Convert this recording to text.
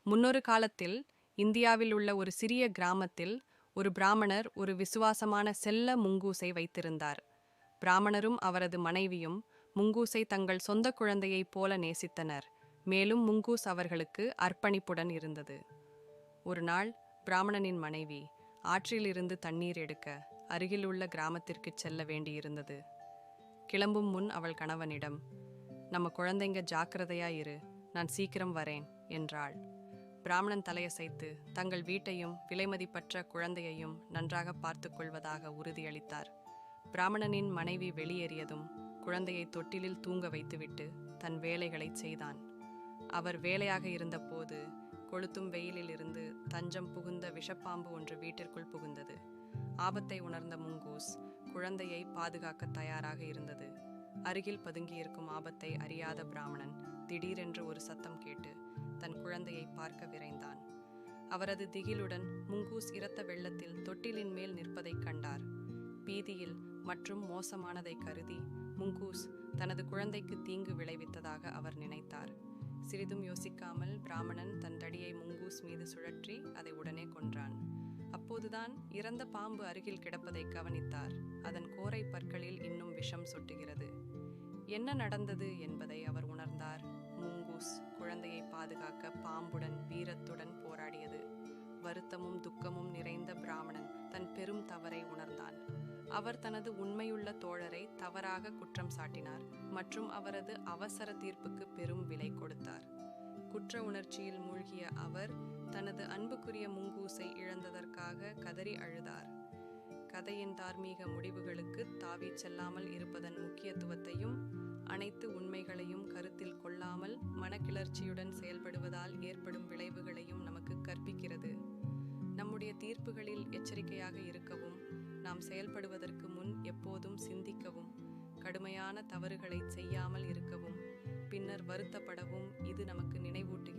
முன்னொரு காலத்தில் இந்தியாவில் உள்ள ஒரு சிறிய கிராமத்தில் ஒரு பிராமணர் ஒரு விசுவாசமான செல்ல முங்கூசை வைத்திருந்தார். பிராமணரும் அவரது மனைவியும் முங்கூசை தங்கள் சொந்த குழந்தையைப் போல நேசித்தனர். மேலும் முங்கூஸ் அவர்களுக்கு அர்ப்பணிப்புடன் இருந்தது. ஒரு நாள் பிராமணனின் மனைவி ஆற்றிலிருந்து தண்ணீர் எடுக்க அருகில் உள்ள கிராமத்திற்கு செல்ல வேண்டியிருந்தது. கிளம்பும் முன் அவள் கணவனிடம், நம்ம குழந்தைங்க ஜாக்கிரதையா இரு, நான் சீக்கிரம் வரேன் என்றாள். பிராமணன் தலையசைத்து தங்கள் வீட்டையும் விலைமதிப்பற்ற குழந்தையையும் நன்றாக பார்த்து கொள்வதாக உறுதியளித்தார். பிராமணனின் மனைவி வெளியேறியதும் குழந்தையை தொட்டிலில் தூங்க வைத்துவிட்டு தன் வேலைகளை செய்தான். அவர் வேலையாக இருந்தபோது கொளுத்தும் வெயிலில் இருந்து தஞ்சம் புகுந்த விஷப்பாம்பு ஒன்று வீட்டிற்குள் புகுந்தது. ஆபத்தை உணர்ந்த முங்கூஸ் குழந்தையை பாதுகாக்க தயாராக இருந்தது. அருகில் பதுங்கியிருக்கும் ஆபத்தை அறியாத பிராமணன் திடீரென்று ஒரு சத்தம் கேட்டு தன் குழந்தையை பார்க்க விரைந்தான். அவரது திகிலுடன் முங்கூஸ் இரத்த வெள்ளத்தில் தொட்டிலின் மேல் நிற்பதைக் கண்டார். பீதியில் மற்றும் மோசமானதை கருதி முங்கூஸ் தனது குழந்தைக்கு தீங்கு விளைவித்ததாக அவர் நினைத்தார். சிறிதும் யோசிக்காமல் பிராமணன் தன் தடியை முங்கூஸ் மீது சுழற்றி அதை உடனே கொன்றான். அப்போதுதான் இறந்த பாம்பு அருகில் கிடப்பதை கவனித்தார். அதன் கோரை பற்களில் இன்னும் விஷம் சொட்டுகிறது. என்ன நடந்தது என்பதை அவர் உணர்ந்தார். முங்கூஸ் குழந்தையை பாதுகாக்க பாம்புடன் வீரத்துடன் போராடியது. வருத்தமும் துக்கமும் நிறைந்த பிராமணன் தன் பெரும் தவறை உணர்ந்தான். அவர் தனது உண்மையுள்ள தோழரை தவறாக குற்றம் சாட்டினார் மற்றும் அவரது அவசர தீர்ப்புக்கு பெரும் விலை கொடுத்தார். குற்ற உணர்ச்சியில் மூழ்கிய அவர் தனது அன்புக்குரிய முங்கூஸை இழந்ததற்காக கதறி அழுதார். கதையின் தார்மீக முடிவுகளுக்கு தாவி செல்லாமல் இருப்பதன் முக்கியத்துவத்தையும் அனைத்து உண்மைகளையும் கருத்தில் கொள்ளாமல் மனக்கிளர்ச்சியுடன் செயல்படுவதால் ஏற்படும் விளைவுகளையும் நமக்கு கற்பிக்கிறது. நம்முடைய தீர்ப்புகளில் எச்சரிக்கையாக இருக்கவும், நாம் செயல்படுவதற்கு முன் எப்போதும் சிந்திக்கவும், கடுமையான தவறுகளை செய்யாமல் இருக்கவும், பின்னர் வருத்தப்படவும் இது நமக்கு நினைவூட்டுகிறது.